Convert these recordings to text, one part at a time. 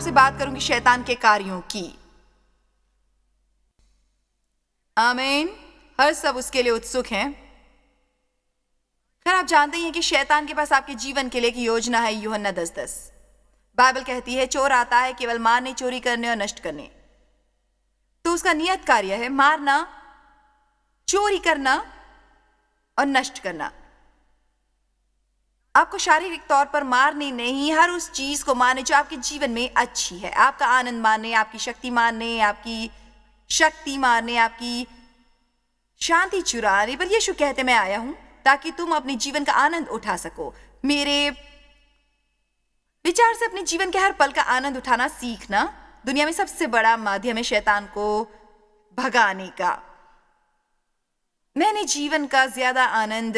आपसे बात करूंगी शैतान के कार्यों की। आमीन। हर सब उसके लिए उत्सुक हैं। खैर, आप जानते ही हैं कि शैतान के पास आपके जीवन के लिए एक योजना है। यूहन्ना 10:10 बाइबल कहती है, चोर आता है केवल मारने, चोरी करने और नष्ट करने। तो उसका नियत कार्य है मारना, चोरी करना और नष्ट करना। आपको शारीरिक तौर पर मारने नहीं, हर उस चीज को मारने जो आपके जीवन में अच्छी है। आपका आनंद मारने, आपकी शक्ति मारने, आपकी शांति चुराने। पर यीशु कहते, मैं आया हूं ताकि तुम अपने जीवन का आनंद उठा सको। मेरे विचार से अपने जीवन के हर पल का आनंद उठाना सीखना दुनिया में सबसे बड़ा माध्यम है शैतान को भगाने का। मैंने जीवन का ज्यादा आनंद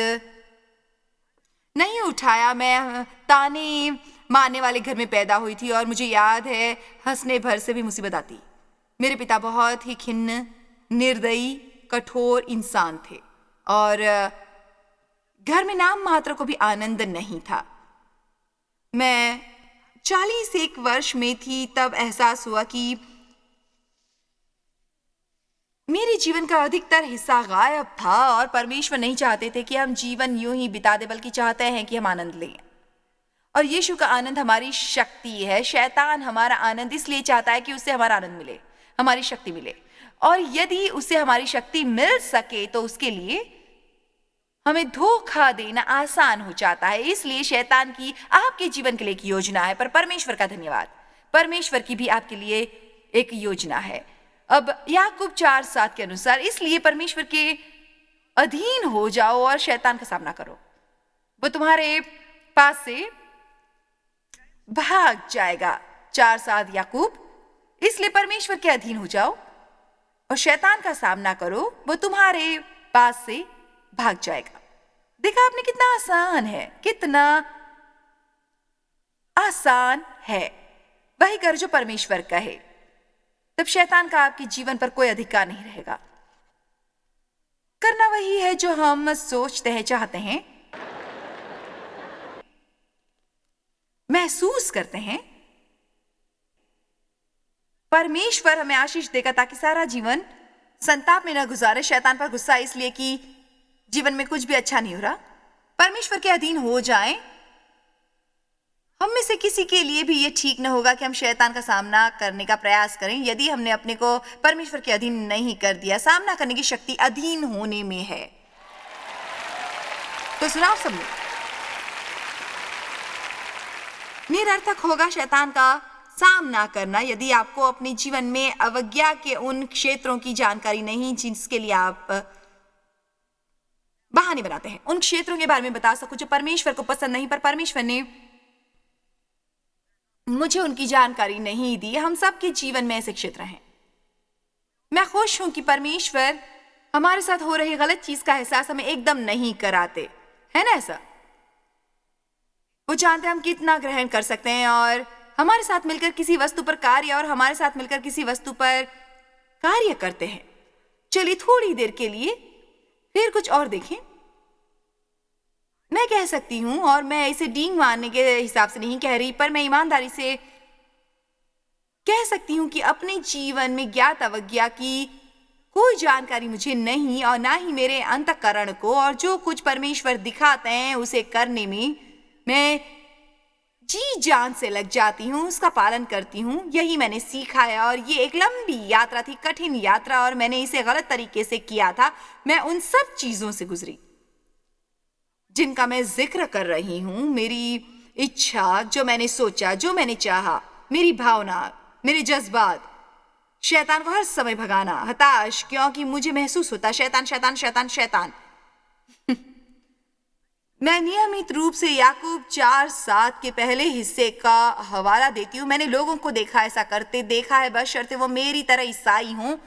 नहीं उठाया। मैं ताने मारने वाले घर में पैदा हुई थी और मुझे याद है हंसने भर से भी मुसीबत आती। मेरे पिता बहुत ही खिन्न, निर्दयी, कठोर इंसान थे और घर में नाम मात्र को भी आनंद नहीं था। मैं 41 वर्ष में थी तब एहसास हुआ कि मेरे जीवन का अधिकतर हिस्सा गायब था और परमेश्वर नहीं चाहते थे कि हम जीवन यूं ही बिता दें, बल्कि चाहते हैं कि हम आनंद लें। और यीशु का आनंद हमारी शक्ति है। शैतान हमारा आनंद इसलिए चाहता है कि उससे हमारा आनंद मिले, हमारी शक्ति मिले। और यदि उसे हमारी शक्ति मिल सके तो उसके लिए हमें धोखा देना आसान हो जाता है। इसलिए शैतान की आपके जीवन के लिए एक योजना है, पर परमेश्वर का धन्यवाद, परमेश्वर की भी आपके लिए एक योजना है। अब याकूब 4:7 के अनुसार, इसलिए परमेश्वर के अधीन हो जाओ और शैतान का सामना करो, वो तुम्हारे पास से भाग जाएगा। 4:7 याकूब। इसलिए परमेश्वर के अधीन हो जाओ और शैतान का सामना करो, वो तुम्हारे पास से भाग जाएगा। देखा आपने, कितना आसान है, कितना आसान है। वही कर जो परमेश्वर कहे, तब शैतान का आपके जीवन पर कोई अधिकार नहीं रहेगा। करना वही है जो हम सोचते हैं, चाहते हैं, महसूस करते हैं। परमेश्वर हमें आशीष देगा ताकि सारा जीवन संताप में न गुजारे। शैतान पर गुस्सा इसलिए कि जीवन में कुछ भी अच्छा नहीं हो रहा। परमेश्वर के अधीन हो जाएं। हम में से किसी के लिए भी ये ठीक न होगा कि हम शैतान का सामना करने का प्रयास करें यदि हमने अपने को परमेश्वर के अधीन नहीं कर दिया। सामना करने की शक्ति अधीन होने में है। तो सुनाओ सबने, निरर्थक होगा शैतान का सामना करना यदि आपको अपने जीवन में अवज्ञा के उन क्षेत्रों की जानकारी नहीं जिसके लिए आप बहाने बनाते हैं। उन क्षेत्रों के बारे में बता सको जो परमेश्वर को पसंद नहीं, पर परमेश्वर ने मुझे उनकी जानकारी नहीं दी। हम सबके जीवन में ऐसे क्षेत्र हैं। मैं खुश हूं कि परमेश्वर हमारे साथ हो रही गलत चीज का एहसास हमें एकदम नहीं कराते, है ना ऐसा? वो जानते हैं हम कितना ग्रहण कर सकते हैं और हमारे साथ मिलकर किसी वस्तु पर कार्य और हमारे साथ मिलकर किसी वस्तु पर कार्य करते हैं। चलिए थोड़ी देर के लिए फिर कुछ और देखें। मैं कह सकती हूं, और मैं इसे डींग मारने के हिसाब से नहीं कह रही, पर मैं ईमानदारी से कह सकती हूं कि अपने जीवन में ज्ञात अवज्ञा की कोई जानकारी मुझे नहीं और ना ही मेरे अंतःकरण को, और जो कुछ परमेश्वर दिखाते हैं उसे करने में मैं जी जान से लग जाती हूँ, उसका पालन करती हूँ। यही मैंने सीखा है और ये एक लंबी यात्रा थी, कठिन यात्रा, और मैंने इसे गलत तरीके से किया था। मैं उन सब चीजों से गुजरी जिनका मैं जिक्र कर रही हूँ। मेरी इच्छा, जो मैंने सोचा, जो मैंने चाहा, मेरी भावना, मेरे जज्बात, शैतान को हर समय भगाना, हताश क्योंकि मुझे महसूस होता शैतान शैतान शैतान शैतान। मैं नियमित रूप से याकूब 4:7 के पहले हिस्से का हवाला देती हूँ। मैंने लोगों को देखा ऐसा करते, देखा है, बशर्ते वो मेरी तरह ईसाई हों।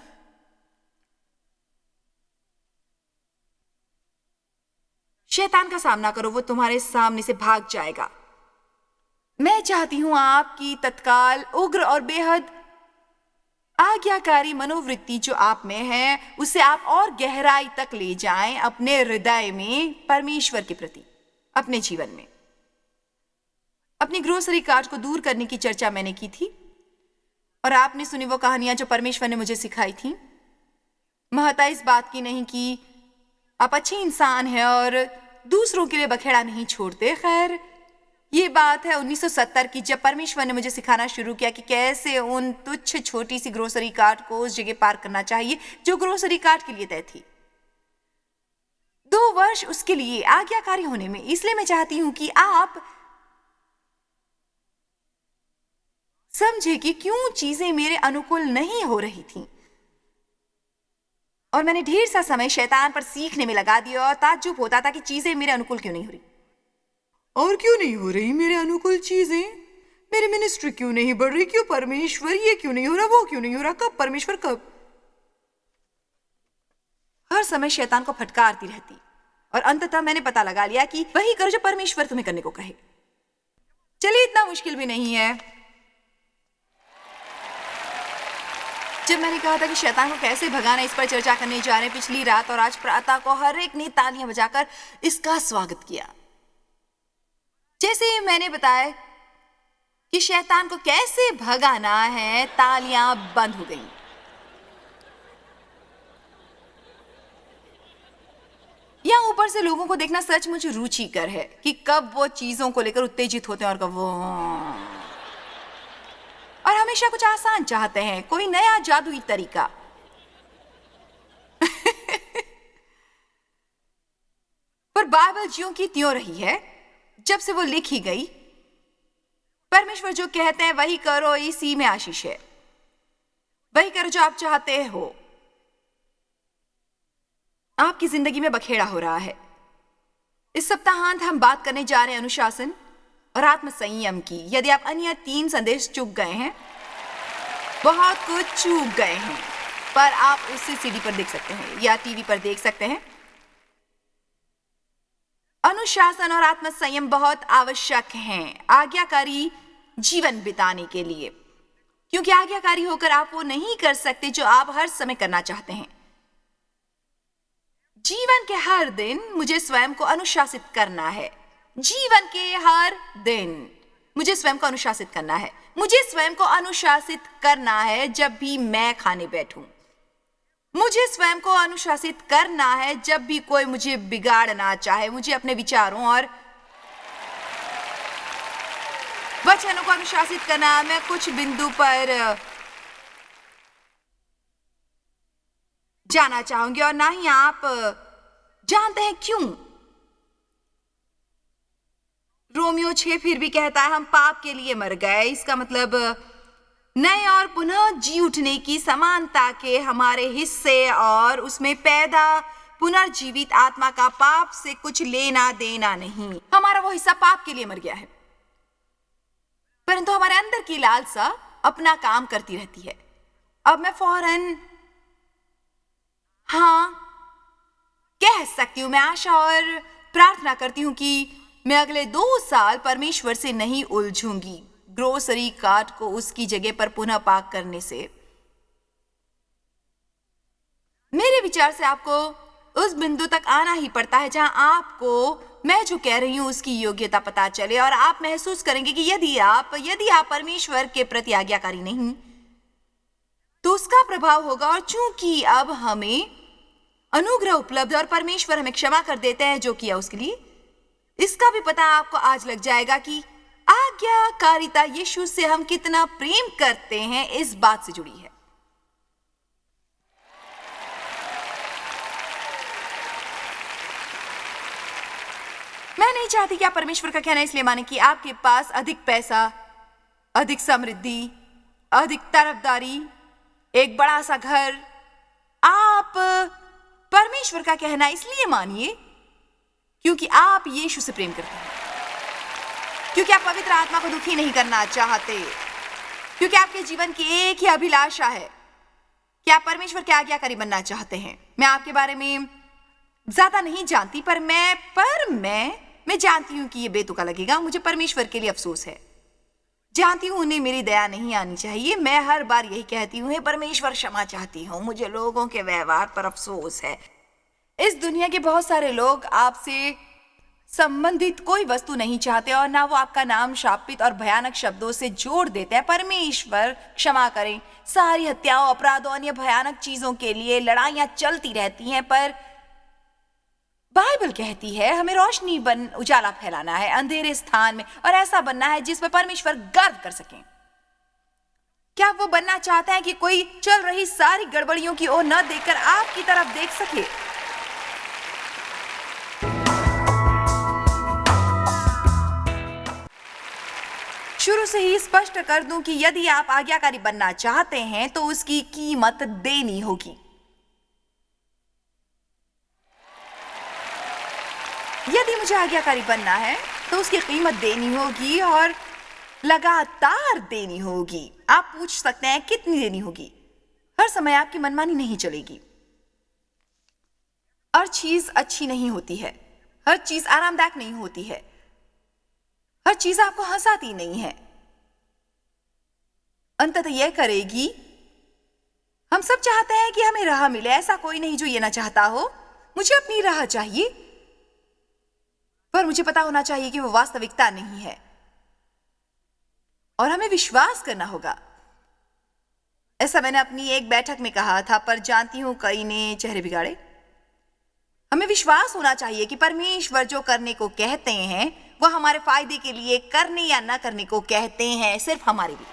शैतान का सामना करो, वो तुम्हारे सामने से भाग जाएगा। मैं चाहती हूं आपकी तत्काल, उग्र और बेहद आज्ञाकारी मनोवृत्ति जो आप में है, उसे आप और गहराई तक ले जाएं अपने हृदय में परमेश्वर के प्रति, अपने जीवन में। अपनी ग्रोसरी कार्ट को दूर करने की चर्चा मैंने की थी। और आपने सुनी वो कहानियां जो परमेश्वर ने मुझे सिखाई थी। महत्ता इस बात की नहीं कि आप अच्छे इंसान हैं और दूसरों के लिए बखेड़ा नहीं छोड़ते। खैर, ये बात है 1970 की, जब परमेश्वर ने मुझे सिखाना शुरू किया कि कैसे उन तुच्छ छोटी सी ग्रोसरी कार्ट को उस जगह पार करना चाहिए जो ग्रोसरी कार्ट के लिए तय थी। 2 वर्ष उसके लिए आज्ञाकारी होने में। इसलिए मैं चाहती हूं कि आप समझे कि क्यों चीजें मेरे अनुकूल नहीं हो रही थीं। और मैंने ढेर सा समय शैतान पर सीखने में लगा दिया और ताज्जुब होता था कि चीजें मेरे अनुकूल क्यों नहीं हो रही। और क्यों नहीं हो रही मेरे अनुकूल चीजें? मेरी मिनिस्ट्री क्यों नहीं बढ़ रही? क्यों परमेश्वर ये क्यों नहीं हो रहा, वो क्यों नहीं हो रहा? कब परमेश्वर, कब? हर समय शैतान को फटकारती रहती और अंततः मैंने पता लगा लिया कि वही करो जो परमेश्वर तुम्हें करने को कहे। चलिए, इतना मुश्किल भी नहीं है। जब मैंने कहा था कि शैतान को कैसे भगाना, इस पर चर्चा करने जा रहे हैं पिछली रात, और आज प्रातः को हर एक ने तालियां बजाकर इसका स्वागत किया। जैसे ही मैंने बताया कि शैतान को कैसे भगाना है, तालियां बंद हो गईं। यहां ऊपर से लोगों को देखना सचमुच रुचिकर है कि कब वो चीजों को लेकर उत्तेजित होते हैं और कब वो, और हमेशा कुछ आसान चाहते हैं, कोई नया जादुई तरीका। पर बाइबल ज्यों की त्यों रही है जब से वो लिखी गई। परमेश्वर जो कहते हैं वही करो, इसी में आशीष है। वही करो जो आप चाहते हो। आपकी जिंदगी में बखेड़ा हो रहा है। इस सप्ताहांत हम बात करने जा रहे हैं अनुशासन और आत्म संयम की। यदि आप अन्य 3 संदेश चूक गए हैं, बहुत कुछ चूक गए हैं, पर आप उसे सीडी पर देख सकते हैं या टीवी पर देख सकते हैं। अनुशासन और आत्म संयम बहुत आवश्यक हैं आज्ञाकारी जीवन बिताने के लिए, क्योंकि आज्ञाकारी होकर आप वो नहीं कर सकते जो आप हर समय करना चाहते हैं। जीवन के हर दिन मुझे स्वयं को अनुशासित करना है। जीवन के हर दिन मुझे स्वयं को अनुशासित करना है। मुझे स्वयं को अनुशासित करना है जब भी मैं खाने बैठूं। मुझे स्वयं को अनुशासित करना है जब भी कोई मुझे बिगाड़ना चाहे। मुझे अपने विचारों और वचनों को अनुशासित करना। मैं कुछ बिंदु पर जाना चाहूंगी और ना ही आप जानते हैं क्यों। रोमियो 6 फिर भी कहता है हम पाप के लिए मर गए। इसका मतलब नए और पुनः जी उठने की समानता के हमारे हिस्से और उसमें पैदा पुनर्जीवित आत्मा का पाप से कुछ लेना देना नहीं। हमारा वो हिस्सा पाप के लिए मर गया है, परंतु हमारे अंदर की लालसा अपना काम करती रहती है। अब मैं फौरन हाँ कह सकती हूं। मैं आशा और प्रार्थना करती हूं कि मैं अगले 2 साल परमेश्वर से नहीं उलझूंगी ग्रोसरी कार्ट को उसकी जगह पर पुनः पाक करने से। मेरे विचार से आपको उस बिंदु तक आना ही पड़ता है जहां आपको मैं जो कह रही हूं उसकी योग्यता पता चले और आप महसूस करेंगे कि यदि आप परमेश्वर के प्रति आज्ञाकारी नहीं तो उसका प्रभाव होगा। और चूंकि अब हमें अनुग्रह उपलब्ध और परमेश्वर हमें क्षमा कर देते हैं जो किया उसके लिए, इसका भी पता आपको आज लग जाएगा कि आज्ञाकारिता यीशु से हम कितना प्रेम करते हैं इस बात से जुड़ी है। मैं नहीं चाहती कि आप परमेश्वर का कहना इसलिए माने कि आपके पास अधिक पैसा, अधिक समृद्धि, अधिक तरफदारी, एक बड़ा सा घर। आप परमेश्वर का कहना इसलिए मानिए क्योंकि आप यीशु से प्रेम करते हैं, क्योंकि आप पवित्र आत्मा को दुखी नहीं करना चाहते, क्योंकि आपके जीवन की एक ही अभिलाषा है कि आप परमेश्वर के आज्ञाकारी बनना चाहते हैं। मैं आपके बारे में ज्यादा नहीं जानती, पर मैं जानती हूं कि ये बेतुका लगेगा। मुझे परमेश्वर के लिए अफसोस है। जानती हूं उन्हें मेरी दया नहीं आनी चाहिए। मैं हर बार यही कहती हूं, हे परमेश्वर क्षमा चाहती हूं, मुझे लोगों के व्यवहार पर अफसोस है। इस दुनिया के बहुत सारे लोग आपसे संबंधित कोई वस्तु नहीं चाहते और ना वो आपका नाम शापित और भयानक शब्दों से जोड़ देते हैं। परमेश्वर क्षमा करें, सारी हत्याओं, अपराधों, अन्य भयानक चीजों के लिए लड़ाइयां चलती रहती हैं, पर बाइबल कहती है हमें रोशनी बन उजाला फैलाना है अंधेरे स्थान में, और ऐसा बनना है जिस पर परमेश्वर गर्व कर सकें। क्या वो बनना चाहते हैं कि कोई चल रही सारी गड़बड़ियों की ओर न देखकर आपकी तरफ देख सके? शुरू से ही स्पष्ट कर दूं कि यदि आप आज्ञाकारी बनना चाहते हैं तो उसकी कीमत देनी होगी। यदि मुझे आज्ञाकारी बनना है तो उसकी कीमत देनी होगी और लगातार देनी होगी। आप पूछ सकते हैं कितनी देनी होगी? हर समय आपकी मनमानी नहीं चलेगी। हर चीज अच्छी नहीं होती है, हर चीज आरामदायक नहीं होती है, हर चीज आपको हंसाती नहीं है। अंततः यह करेगी, हम सब चाहते हैं कि हमें राह मिले, ऐसा कोई नहीं जो ये ना चाहता हो। मुझे अपनी राह चाहिए, पर मुझे पता होना चाहिए कि वो वास्तविकता नहीं है और हमें विश्वास करना होगा। ऐसा मैंने अपनी एक बैठक में कहा था, पर जानती हूं कई ने चेहरे बिगाड़े। हमें विश्वास होना चाहिए कि परमेश्वर जो करने को कहते हैं वह हमारे फायदे के लिए करने या न करने को कहते हैं, सिर्फ हमारे लिए।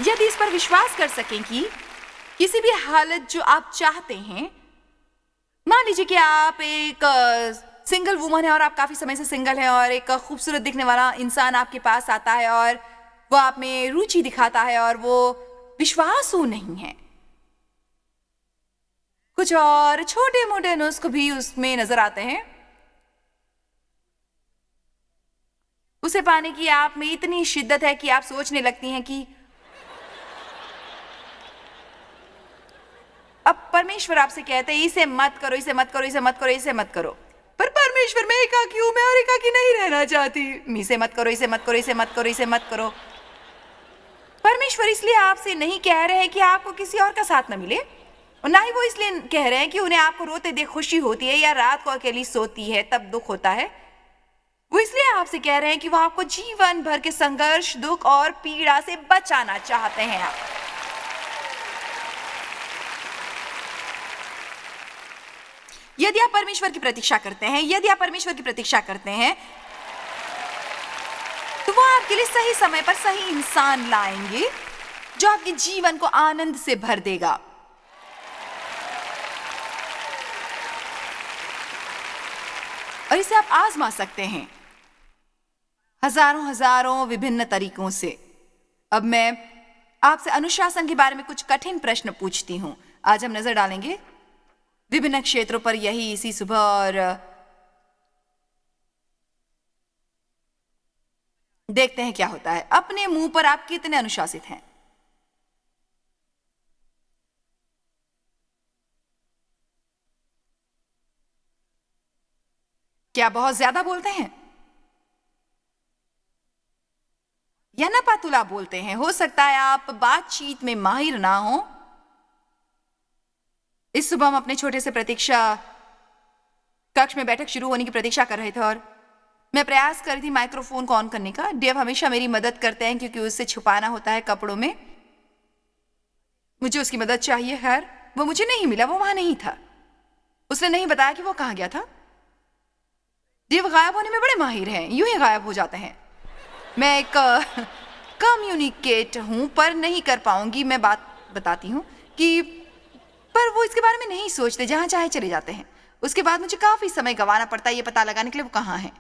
यदि इस पर विश्वास कर सकें कि किसी भी हालत जो आप चाहते हैं, मान लीजिए कि आप एक सिंगल वुमन है और आप काफी समय से सिंगल हैं और एक खूबसूरत दिखने वाला इंसान आपके पास आता है और वो आप में रुचि दिखाता है और वो विश्वासु नहीं है, कुछ और छोटे मोटे नुस्ख भी उसमें नजर आते हैं। उसे पाने की आप में इतनी शिद्दत है कि आप सोचने लगती हैं कि अब परमेश्वर आपसे कहते हैं इसे मत करो, इसे मत करो, इसे मत करो, इसे मत करो। पर परमेश्वर, मैं एकाकी हूं, मैं और एकाकी नहीं रहना चाहती। इसे मत करो, इसे मत करो, इसे मत करो, इसे मत करो। परमेश्वर इसलिए आपसे नहीं कह रहे हैं कि आपको किसी और का साथ न मिले, और ना ही वो इसलिए कह रहे हैं कि उन्हें आपको रोते देख खुशी होती है या रात को अकेली सोती है तब दुख होता है। वो इसलिए आपसे कह रहे हैं कि वो आपको जीवन भर के संघर्ष, दुख और पीड़ा से बचाना चाहते हैं। आप यदि आप परमेश्वर की प्रतीक्षा करते हैं, यदि आप परमेश्वर की प्रतीक्षा करते हैं, तो वो आपके लिए सही समय पर सही इंसान लाएंगे जो आपके जीवन को आनंद से भर देगा। और इसे आप आजमा सकते हैं हजारों हजारों विभिन्न तरीकों से। अब मैं आपसे अनुशासन के बारे में कुछ कठिन प्रश्न पूछती हूं। आज हम नजर डालेंगे विभिन्न क्षेत्रों पर यही इसी सुबह, और देखते हैं क्या होता है। अपने मुंह पर आप कितने अनुशासित हैं? क्या बहुत ज्यादा बोलते हैं या नपातुला बोलते हैं? हो सकता है आप बातचीत में माहिर ना हो। इस सुबह हम अपने छोटे से प्रतीक्षा कक्ष में बैठक शुरू होने की प्रतीक्षा कर रहे थे और मैं प्रयास कर रही थी माइक्रोफोन को ऑन करने का। डेव हमेशा मेरी मदद करते हैं क्योंकि उससे छुपाना होता है कपड़ों में। मुझे उसकी मदद चाहिए। खैर, वो मुझे नहीं मिला, वो वहां नहीं था। उसने नहीं बताया कि वो कहां गया था। डेव गायब होने में बड़े माहिर हैं, यूं ही गायब हो जाते हैं। मैं एक कम्युनिकेट हूं, पर नहीं कर पाऊंगी। मैं बात बताती हूं कि पर वो इसके बारे में नहीं सोचते, जहां चाहे चले जाते हैं। उसके बाद मुझे काफी समय गंवाना पड़ता है ये पता लगाने के लिए वो कहां है।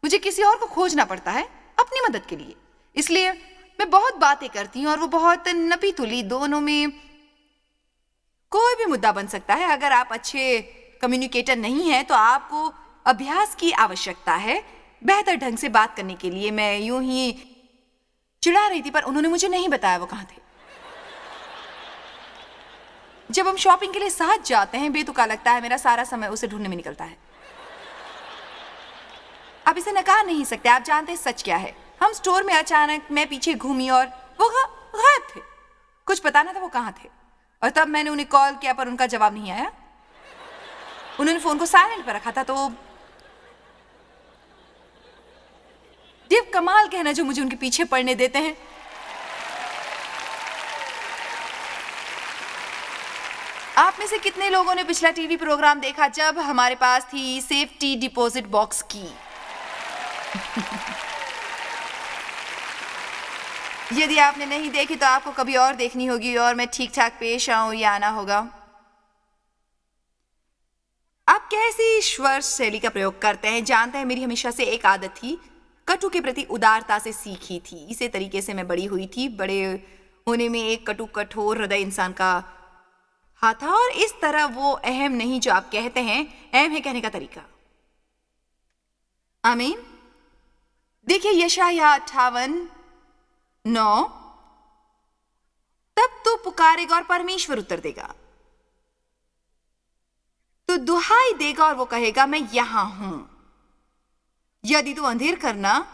मुझे किसी और को खोजना पड़ता है अपनी मदद के लिए। इसलिए मैं बहुत बातें करती हूँ और वो बहुत नपी तुली। दोनों में कोई भी मुद्दा बन सकता है। अगर आप अच्छे कम्युनिकेटर नहीं हैं तो आपको अभ्यास की आवश्यकता है बेहतर ढंग से बात करने के लिए। मैं यूं ही चिढ़ा रही थी पर उन्होंने मुझे नहीं बताया वो कहां थे। जब हम शॉपिंग के लिए साथ जाते हैं, बेतुका लगता है, मेरा सारा समय उसे ढूंढने में निकलता है। आप इसे नकार नहीं सकते। आप जानते हैं सच क्या है। हम स्टोर में अचानक मैं पीछे घूमी और वो गायब थे। कुछ पता ना था वो कहां थे। और तब मैंने उन्हें कॉल किया पर उनका जवाब नहीं आया। उन्होंने फोन को साइलेंट पर रखा था। तो देव कमाल कहना जो मुझे उनके पीछे पड़ने देते हैं। आप में से कितने लोगों ने पिछला टीवी प्रोग्राम देखा जब हमारे पास थी सेफ्टी डिपॉजिट बॉक्स की? यदि आपने नहीं देखी तो आपको कभी और देखनी होगी और मैं ठीक ठाक पेश आऊं या आना होगा। आप कैसी स्वर शैली का प्रयोग करते हैं? जानते हैं मेरी हमेशा से एक आदत थी, कटु के प्रति उदारता से सीखी थी। इसी तरीके से मैं बड़ी हुई थी। बड़े होने में एक कटु कठोर हृदय इंसान का हाथ था और इस तरह वो अहम नहीं जो आप कहते हैं, अहम है कहने का तरीका। आमीन। देखिए यशायाह 58:9, तब तो पुकारेगा और परमेश्वर उत्तर देगा, तो दुहाई देगा और वो कहेगा मैं यहां हूं। यदि तू अंधेर करना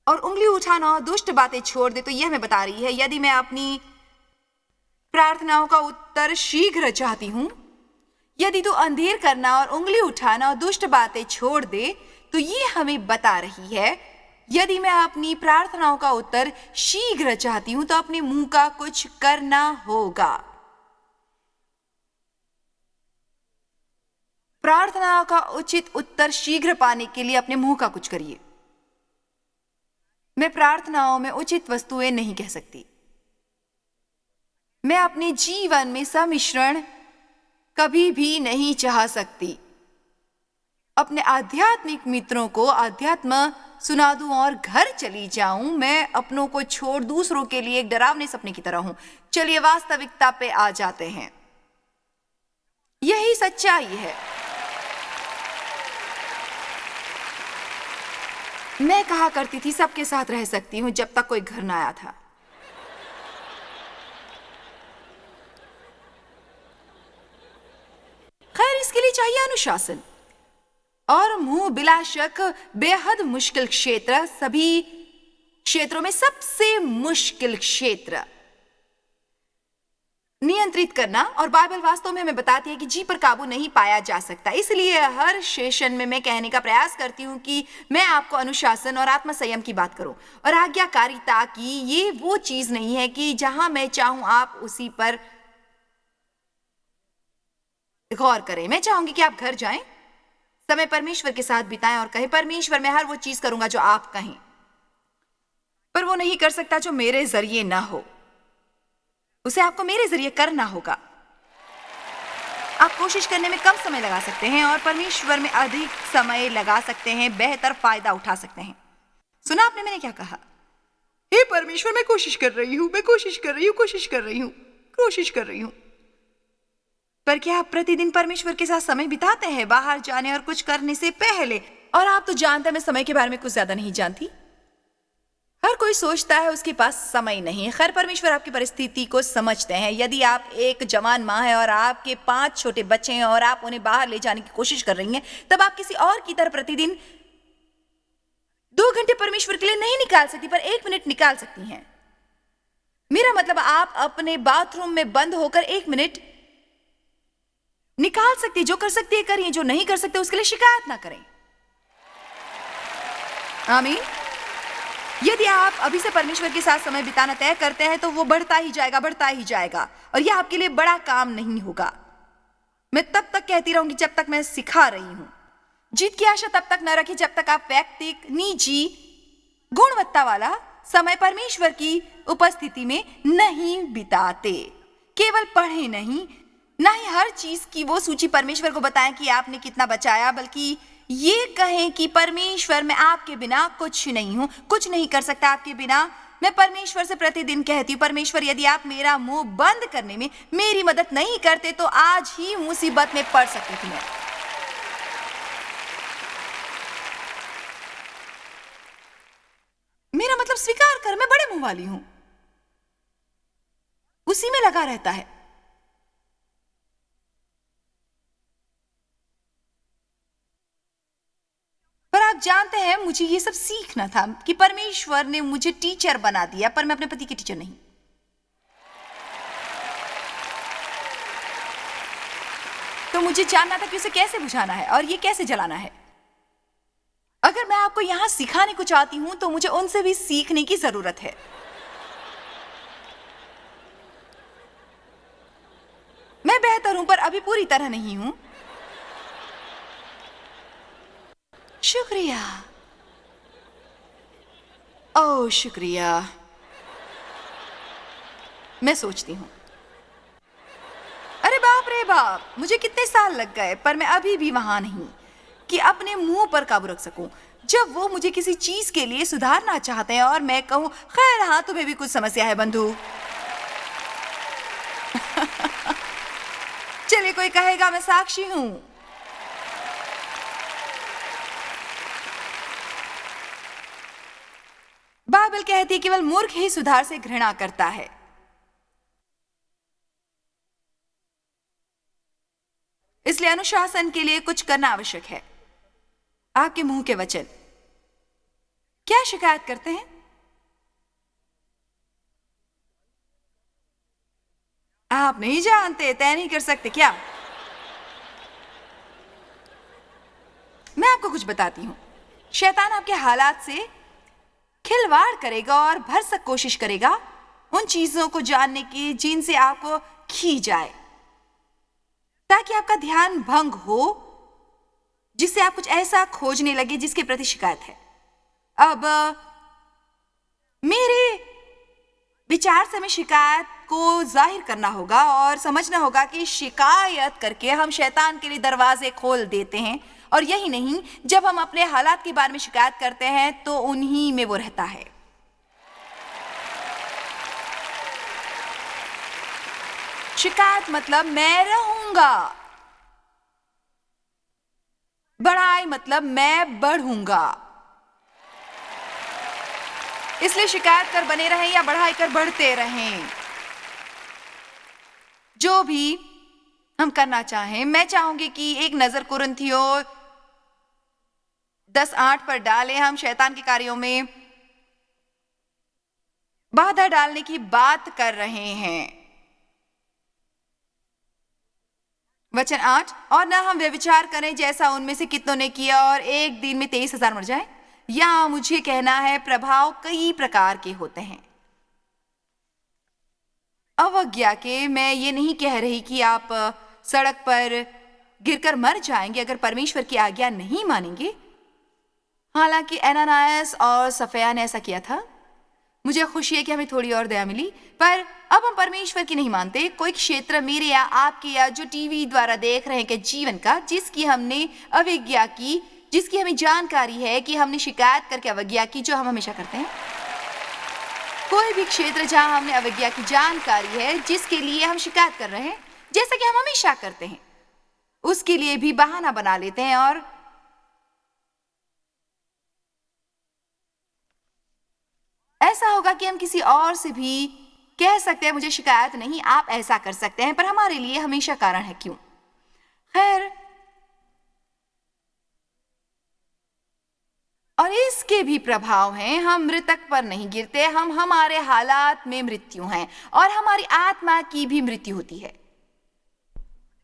और उंगली उठाना और दुष्ट बातें छोड़ दे, तो यह मैं बता रही है यदि मैं अपनी प्रार्थनाओं का उत्तर शीघ्र चाहती हूं, यदि तू अंधेर करना और उंगली उठाना और दुष्ट बातें छोड़ दे, तो ये हमें बता रही है यदि मैं अपनी प्रार्थनाओं का उत्तर शीघ्र चाहती हूं तो अपने मुंह का कुछ करना होगा। प्रार्थना का उचित उत्तर शीघ्र पाने के लिए अपने मुंह का कुछ करिए। मैं प्रार्थनाओं में उचित वस्तुएं नहीं कह सकती। मैं अपने जीवन में सम्मिश्रण कभी भी नहीं चाह सकती। अपने आध्यात्मिक मित्रों को अध्यात्म सुना दूं और घर चली जाऊं। मैं अपनों को छोड़ दूसरों के लिए एक डरावने सपने की तरह हूं। चलिए वास्तविकता पे आ जाते हैं। यही सच्चाई है। मैं कहा करती थी सबके साथ रह सकती हूं जब तक कोई घर ना आया था। खैर इसके लिए चाहिए अनुशासन और मुंह बिला शक बेहद मुश्किल क्षेत्र, सभी क्षेत्रों में सबसे मुश्किल क्षेत्र नियंत्रित करना। और बाइबल वास्तव में हमें बताती है कि जी पर काबू नहीं पाया जा सकता। इसलिए हर सेशन में मैं कहने का प्रयास करती हूं कि मैं आपको अनुशासन और आत्मसंयम की बात करूं और आज्ञाकारिता की। ये वो चीज नहीं है कि जहां मैं चाहूं आप उसी पर गौर करें। मैं चाहूंगी कि आप घर जाएं, समय परमेश्वर के साथ बिताएं और कहें परमेश्वर मैं हर वो चीज करूंगा जो आप कहें, पर वो नहीं कर सकता जो मेरे जरिए ना हो। उसे आपको मेरे जरिए करना होगा। आप कोशिश करने में कम समय लगा सकते हैं और परमेश्वर में अधिक समय लगा सकते हैं, बेहतर फायदा उठा सकते हैं। सुना आपने मैंने क्या कहा? हे परमेश्वर मैं कोशिश कर रही हूं, मैं कोशिश कर रही हूं, कोशिश कर रही हूं, कोशिश कर रही हूं। पर क्या आप प्रतिदिन परमेश्वर के साथ समय बिताते हैं बाहर जाने और कुछ करने से पहले? और आप तो जानते हैं मैं समय के बारे में कुछ ज्यादा नहीं जानती। हर कोई सोचता है उसके पास समय नहीं है। खैर परमेश्वर आपकी परिस्थिति को समझते हैं। यदि आप एक जवान माँ है और आपके 5 छोटे बच्चे हैं और आप उन्हें बाहर ले जाने की कोशिश कर रही हैं, तब आप किसी और की तरह प्रतिदिन 2 घंटे परमेश्वर के लिए नहीं निकाल सकती, पर 1 मिनट निकाल सकती हैं। मेरा मतलब आप अपने बाथरूम में बंद होकर 1 मिनट निकाल सकती। जो कर सकती है करिए, जो नहीं कर सकते उसके लिए शिकायत ना करें। आमीन। यदि आप अभी से परमेश्वर के साथ समय बिताना तय करते हैं तो वो बढ़ता ही जाएगा, बढ़ता ही जाएगा और यह आपके लिए बड़ा काम नहीं होगा। मैं तब तक कहती रहूंगी जब तक मैं सिखा रही हूं। जीत की आशा तब तक न रखिए जब तक आप व्यक्तिगत, निजी, गुणवत्ता वाला समय परमेश्वर की उपस्थिति में नहीं बिताते। केवल पढ़े नहीं, ना ही हर चीज की वो सूची परमेश्वर को बताएं कि आपने कितना बचाया, बल्कि ये कहें कि परमेश्वर मैं आपके बिना कुछ नहीं हूं, कुछ नहीं कर सकता आपके बिना। मैं परमेश्वर से प्रतिदिन कहती हूँ परमेश्वर यदि आप मेरा मुंह बंद करने में मेरी मदद नहीं करते तो आज ही मुसीबत में पड़ सकती थी मैं। मेरा मतलब स्वीकार कर, मैं बड़े मुंह वाली हूं, उसी में लगा रहता है। पर आप जानते हैं मुझे ये सब सीखना था कि परमेश्वर ने मुझे टीचर बना दिया, पर मैं अपने पति की टीचर नहीं। तो मुझे जानना था कि उसे कैसे बुझाना है और ये कैसे जलाना है। अगर मैं आपको यहाँ सिखाने को चाहती हूँ तो मुझे उनसे भी सीखने की जरूरत है। मैं बेहतर हूं पर अभी पूरी तरह नहीं हूं। शुक्रिया। ओह शुक्रिया। मैं सोचती हूं, अरे बाप रे बाप, मुझे कितने साल लग गए पर मैं अभी भी वहां नहीं कि अपने मुंह पर काबू रख सकूं जब वो मुझे किसी चीज के लिए सुधारना चाहते हैं और मैं कहूं खैर हाँ तुम्हें भी कुछ समस्या है बंधु। चलिए कोई कहेगा मैं साक्षी हूं। बाइबल कहती है केवल मूर्ख ही सुधार से घृणा करता है। इसलिए अनुशासन के लिए कुछ करना आवश्यक है। आपके मुंह के वचन क्या शिकायत करते हैं? आप नहीं जानते, तय नहीं कर सकते क्या? मैं आपको कुछ बताती हूं। शैतान आपके हालात से खिलवाड़ करेगा और भरसक कोशिश करेगा उन चीजों को जानने की जिनसे आपको खी जाए, ताकि आपका ध्यान भंग हो, जिससे आप कुछ ऐसा खोजने लगे जिसके प्रति शिकायत है। अब मेरे विचार से हमें शिकायत को जाहिर करना होगा और समझना होगा कि शिकायत करके हम शैतान के लिए दरवाजे खोल देते हैं। और यही नहीं, जब हम अपने हालात के बारे में शिकायत करते हैं तो उन्हीं में वो रहता है। शिकायत मतलब मैं रहूंगा, बढ़ाई मतलब मैं बढ़ूंगा। इसलिए शिकायत कर बने रहें या बढ़ाई कर बढ़ते रहें, जो भी हम करना चाहें। मैं चाहूंगी कि एक नजर कुरिन्थियों 10:8 पर डालें। हम शैतान के कार्यों में बाधा डालने की बात कर रहे हैं। वचन 8, और ना हम व्यभिचार करें जैसा उनमें से कितनों ने किया और एक दिन में 23,000 मर जाए। या मुझे कहना है प्रभाव कई प्रकार के होते हैं। अवज्ञा के, मैं ये नहीं कह रही कि आप सड़क पर गिरकर मर जाएंगे अगर परमेश्वर की आज्ञा नहीं मानेंगे। हालांकि एनानायस और सफिया ने ऐसा किया था। मुझे खुशी है कि हमें थोड़ी और दया मिली, पर अब हम परमेश्वर की नहीं मानते। कोई क्षेत्र मेरे या आपके या जो टीवी द्वारा देख रहे हैं के जीवन का, जिसकी हमने अवज्ञा की, जिसकी हमें जानकारी है कि हमने शिकायत करके अवज्ञा की, जो हम हमेशा करते हैं। कोई भी क्षेत्र जहां हमने अवज्ञा की जानकारी है, जिसके लिए हम शिकायत कर रहे हैं, जैसा कि हम हमेशा करते हैं, उसके लिए भी बहाना बना लेते हैं। और ऐसा होगा कि हम किसी और से भी कह सकते हैं मुझे शिकायत नहीं, आप ऐसा कर सकते हैं, पर हमारे लिए हमेशा कारण है क्यों। खैर, और इसके भी प्रभाव हैं। हम मृतक पर नहीं गिरते, हम हमारे हालात में मृत्यु हैं और हमारी आत्मा की भी मृत्यु होती है।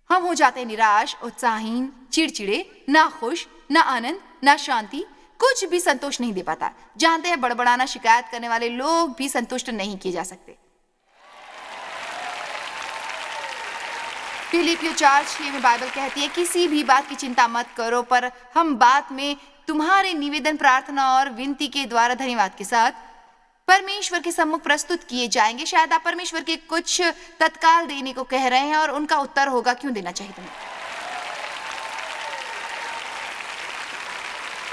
हम हो जाते हैं निराश, उत्साहहीन, चिड़चिड़े, ना खुश, ना आनंद, ना शांति, कुछ भी संतोष नहीं दे पाता। जानते हैं बड़बड़ाना, शिकायत करने वाले लोग भी संतुष्ट नहीं किए जा सकते। फिलिपियों 4:6 में बाइबल कहती है किसी भी बात की चिंता मत करो, पर हम बात में तुम्हारे निवेदन, प्रार्थना और विनती के द्वारा धन्यवाद के साथ परमेश्वर के सम्मुख प्रस्तुत किए जाएंगे। शायद आप परमेश्वर के कुछ तत्काल देने को कह रहे हैं और उनका उत्तर होगा क्यों देना चाहिए तुम्हें।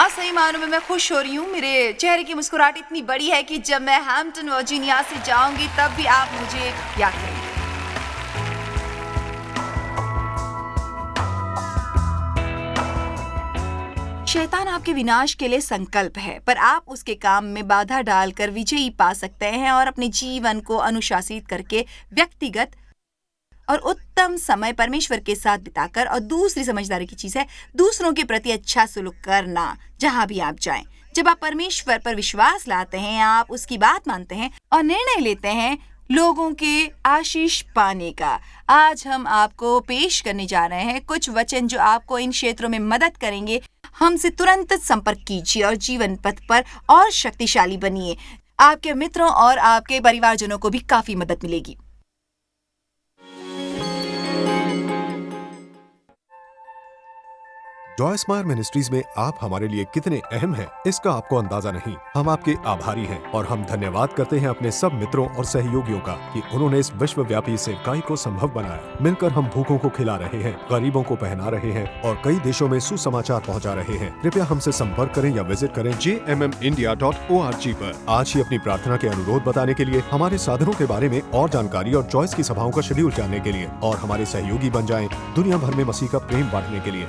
सही मानों में मैं खुश हो रही हूँ। मेरे चेहरे की मुस्कुराहट इतनी बड़ी है कि जब मैं हैम्पटन वर्जीनिया से जाऊंगी तब भी आप मुझे याद करेंगे। शैतान आपके विनाश के लिए संकल्प है, पर आप उसके काम में बाधा डालकर विजयी पा सकते हैं और अपने जीवन को अनुशासित करके व्यक्तिगत और उत्तम समय परमेश्वर के साथ बिताकर, और दूसरी समझदारी की चीज है दूसरों के प्रति अच्छा सुलूक करना जहां भी आप जाएं। जब आप परमेश्वर पर विश्वास लाते हैं, आप उसकी बात मानते हैं और निर्णय लेते हैं लोगों के आशीष पाने का। आज हम आपको पेश करने जा रहे हैं कुछ वचन जो आपको इन क्षेत्रों में मदद करेंगे। हमसे तुरंत संपर्क कीजिए और जीवन पथ पर और शक्तिशाली बनिए। आपके मित्रों और आपके परिवारजनों को भी काफी मदद मिलेगी। जॉय स्मायर मिनिस्ट्रीज में आप हमारे लिए कितने अहम हैं, इसका आपको अंदाजा नहीं। हम आपके आभारी हैं और हम धन्यवाद करते हैं अपने सब मित्रों और सहयोगियों का कि उन्होंने इस विश्वव्यापी सेवकाई को संभव बनाया। मिलकर हम भूखों को खिला रहे हैं, गरीबों को पहना रहे हैं और कई देशों में सुसमाचार पहुंचा रहे हैं। कृपया हमसे संपर्क करें या विजिट करें jmmindia.org पर। आज ही अपनी प्रार्थना के अनुरोध बताने के लिए, हमारे साधनों के बारे में और जानकारी और जॉयस की सभाओं का शेड्यूल जानने के लिए और हमारे सहयोगी बन जाएं दुनिया भर में मसीह का प्रेम बांटने के लिए।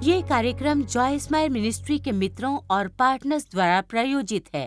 ये कार्यक्रम जॉय स्मायर मिनिस्ट्री के मित्रों और पार्टनर्स द्वारा प्रायोजित है।